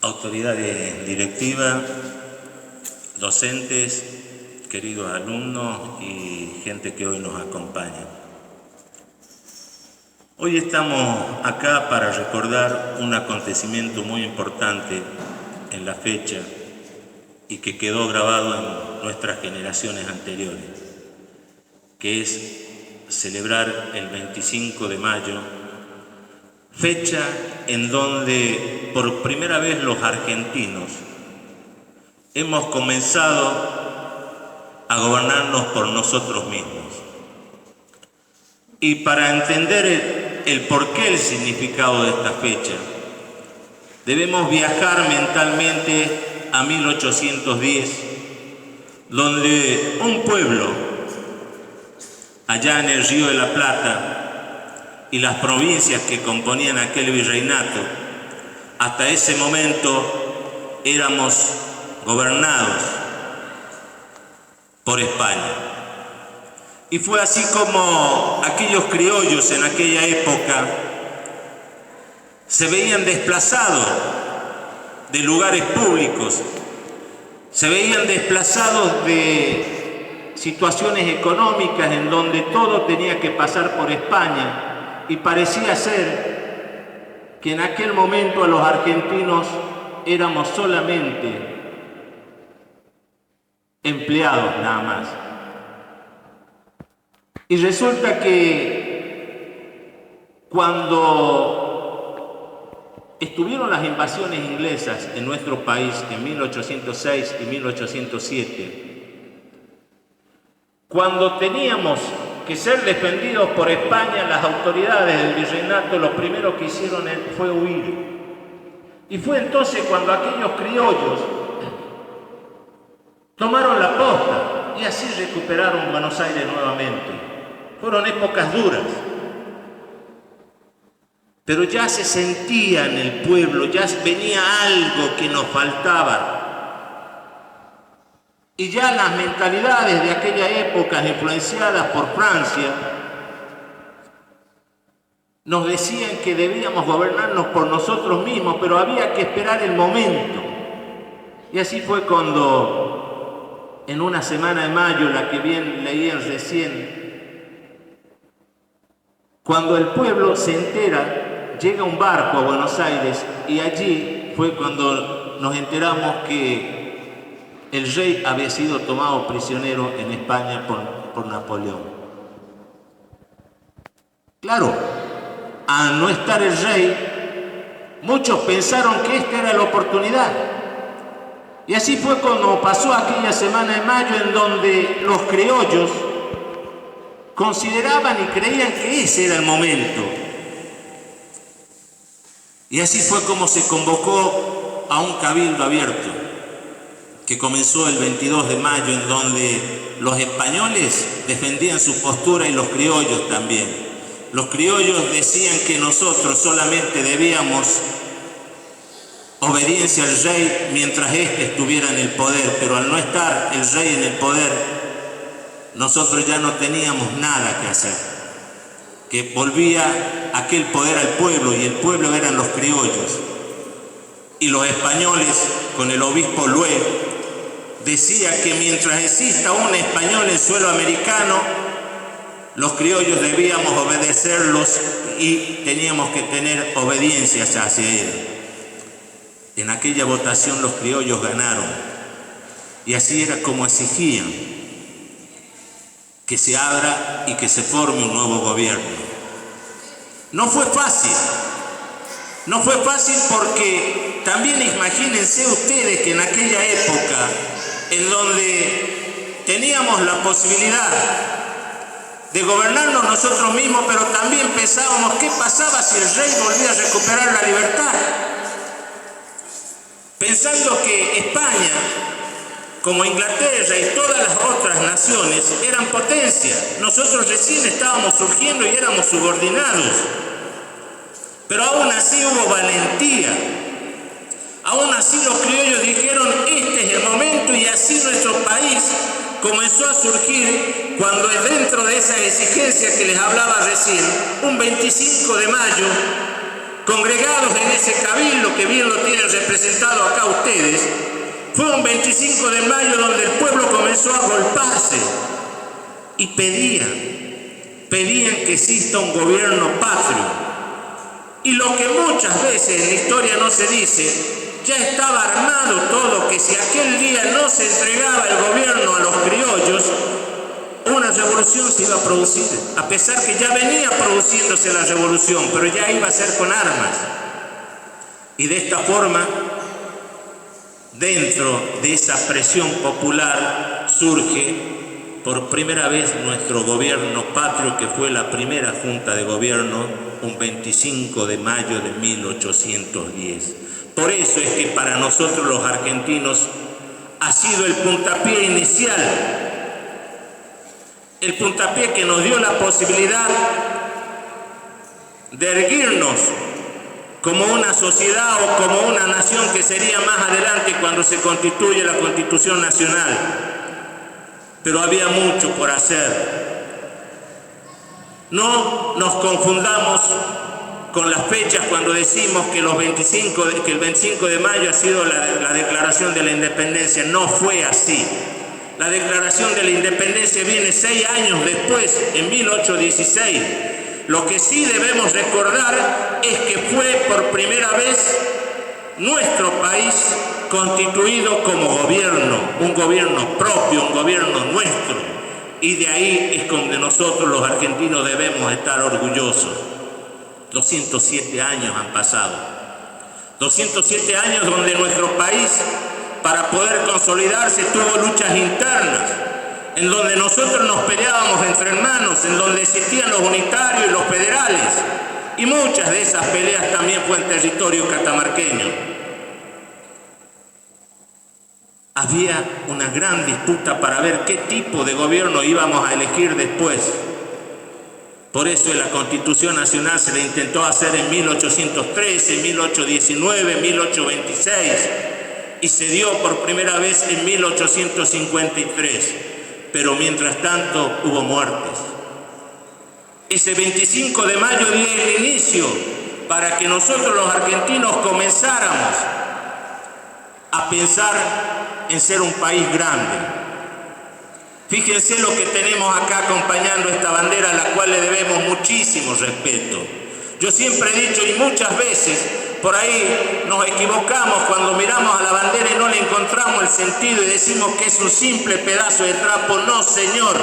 autoridades directivas, docentes, queridos alumnos y gente que hoy nos acompaña. Hoy estamos acá para recordar un acontecimiento muy importante en la fecha y que quedó grabado en nuestras generaciones anteriores, que es celebrar el 25 de mayo, fecha en donde por primera vez los argentinos hemos comenzado a gobernarnos por nosotros mismos. Y para entender el porqué, el significado de esta fecha, debemos viajar mentalmente a 1810, donde un pueblo, allá en el Río de la Plata, y las provincias que componían aquel virreinato, hasta ese momento éramos gobernados por España. Y fue así como aquellos criollos en aquella época se veían desplazados de lugares públicos, se veían desplazados de situaciones económicas en donde todo tenía que pasar por España. Y parecía ser que en aquel momento a los argentinos éramos solamente empleados nada más. Y resulta que cuando estuvieron las invasiones inglesas en nuestro país en 1806 y 1807, cuando teníamos que ser defendidos por España, las autoridades del virreinato lo primero que hicieron fue huir. Y fue entonces cuando aquellos criollos tomaron la posta y así recuperaron Buenos Aires nuevamente. Fueron épocas duras, pero ya se sentía en el pueblo, ya venía algo que nos faltaba. Y ya las mentalidades de aquella época, influenciadas por Francia, nos decían que debíamos gobernarnos por nosotros mismos, pero había que esperar el momento. Y así fue cuando, en una semana de mayo, la que bien leían recién, cuando el pueblo se entera, llega un barco a Buenos Aires y allí fue cuando nos enteramos que el rey había sido tomado prisionero en España por Napoleón. Claro, al no estar el rey, muchos pensaron que esta era la oportunidad. Y así fue cuando pasó aquella semana de mayo en donde los criollos consideraban y creían que ese era el momento. Y así fue como se convocó a un cabildo abierto, que comenzó el 22 de mayo, en donde los españoles defendían su postura y los criollos también. Los criollos decían que nosotros solamente debíamos obediencia al rey mientras éste estuviera en el poder, pero al no estar el rey en el poder, nosotros ya no teníamos nada que hacer, que volvía aquel poder al pueblo, y el pueblo eran los criollos. Y los españoles, con el obispo Lué, decía que mientras exista un español en suelo americano, los criollos debíamos obedecerlos y teníamos que tener obediencias hacia él. En aquella votación los criollos ganaron, y así era como exigían que se abra y que se forme un nuevo gobierno. No fue fácil porque también imagínense ustedes que en aquella época en donde teníamos la posibilidad de gobernarnos nosotros mismos, pero también pensábamos qué pasaba si el rey volvía a recuperar la libertad, pensando que España, como Inglaterra y todas las otras naciones, eran potencias. Nosotros recién estábamos surgiendo y éramos subordinados, pero aún así hubo valentía. Aún así los criollos dijeron, este es el momento, y así nuestro país comenzó a surgir cuando dentro de esa exigencia que les hablaba recién, un 25 de mayo, congregados en ese cabildo que bien lo tienen representado acá ustedes, fue un 25 de mayo donde el pueblo comenzó a agolparse y pedían que exista un gobierno patrio. Y lo que muchas veces en la historia no se dice, ya estaba armado todo, que si aquel día no se entregaba el gobierno a los criollos, una revolución se iba a producir, a pesar que ya venía produciéndose la revolución, pero ya iba a ser con armas. Y de esta forma, dentro de esa presión popular, surge por primera vez nuestro gobierno patrio, que fue la primera junta de gobierno, un 25 de mayo de 1810. Por eso es que para nosotros los argentinos ha sido el puntapié inicial, el puntapié que nos dio la posibilidad de erguirnos como una sociedad o como una nación que sería más adelante cuando se constituye la Constitución Nacional. Pero había mucho por hacer. No nos confundamos con las fechas cuando decimos que, que el 25 de mayo ha sido la declaración de la independencia. No fue así. La declaración de la independencia viene 6 años después, en 1816. Lo que sí debemos recordar es que fue por primera vez nuestro país constituido como gobierno, un gobierno propio, un gobierno nuestro. Y de ahí es donde nosotros los argentinos debemos estar orgullosos. 207 años han pasado. 207 años donde nuestro país, para poder consolidarse, tuvo luchas internas, en donde nosotros nos peleábamos entre hermanos, en donde existían los unitarios y los federales. Y muchas de esas peleas también fue en territorio catamarqueño. Había una gran disputa para ver qué tipo de gobierno íbamos a elegir después. Por eso en la Constitución Nacional se le intentó hacer en 1813, 1819, 1826 y se dio por primera vez en 1853. Pero mientras tanto hubo muertes. Ese 25 de mayo dio el inicio para que nosotros los argentinos comenzáramos a pensar en ser un país grande. Fíjense lo que tenemos acá acompañando esta bandera, a la cual le debemos muchísimo respeto. Yo siempre he dicho, y muchas veces por ahí nos equivocamos cuando miramos a la bandera y no le encontramos el sentido y decimos que es un simple pedazo de trapo. No, señor.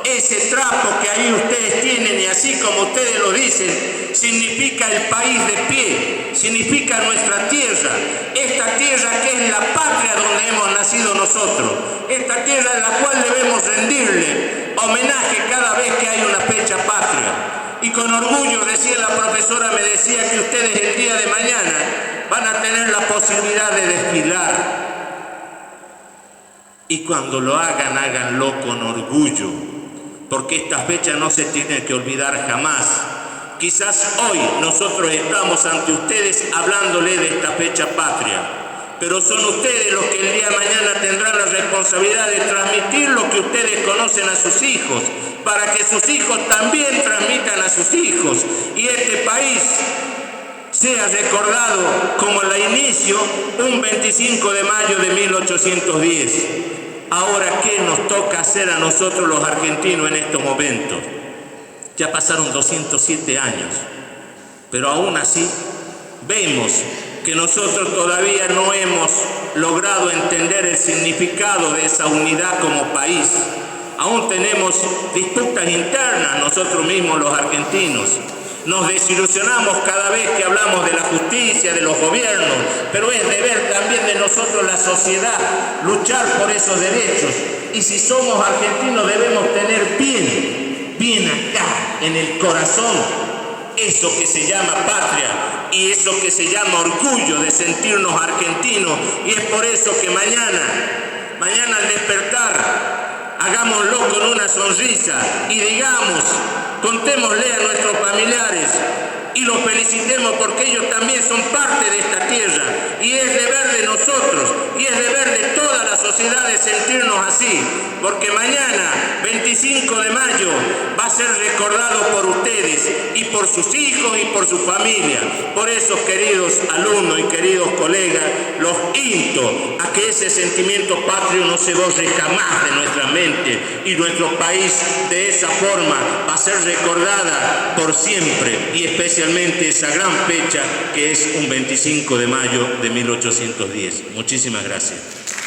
Ese trapo que ahí ustedes tienen, y así como ustedes lo dicen, significa el país de pie, significa nuestra tierra, esta tierra que es la patria donde hemos nacido nosotros, esta tierra en la cual debemos rendirle homenaje cada vez que hay una fecha patria. Y con orgullo, recién la profesora me decía que ustedes el día de mañana van a tener la posibilidad de desfilar. Y cuando lo hagan, háganlo con orgullo, porque esta fecha no se tiene que olvidar jamás. Quizás hoy nosotros estamos ante ustedes hablándole de esta fecha patria, pero son ustedes los que el día de mañana tendrán la responsabilidad de transmitir lo que ustedes conocen a sus hijos, para que sus hijos también transmitan a sus hijos, y este país sea recordado como el inicio, un 25 de mayo de 1810. Ahora, ¿qué nos toca hacer a nosotros los argentinos en estos momentos? Ya pasaron 207 años, pero aún así vemos que nosotros todavía no hemos logrado entender el significado de esa unidad como país. Aún tenemos disputas internas nosotros mismos los argentinos. Nos desilusionamos cada vez que hablamos de la justicia, de los gobiernos, pero es deber también de nosotros, la sociedad, luchar por esos derechos. Y si somos argentinos debemos tener bien acá, en el corazón, eso que se llama patria y eso que se llama orgullo de sentirnos argentinos. Y es por eso que mañana al despertar, hagámoslo con una sonrisa y digamos, contémosle a nuestros familiares y los felicitemos, porque ellos también son parte de esta tierra, y es deber de nosotros y es deber de toda la sociedad de sentirnos así. así, porque mañana, 25 de mayo, va a ser recordado por ustedes y por sus hijos y por su familia. Por eso, queridos alumnos y queridos colegas, los insto a que ese sentimiento patrio no se borre jamás de nuestra mente, y nuestro país de esa forma va a ser recordada por siempre, y especialmente esa gran fecha que es un 25 de mayo de 1810. Muchísimas gracias.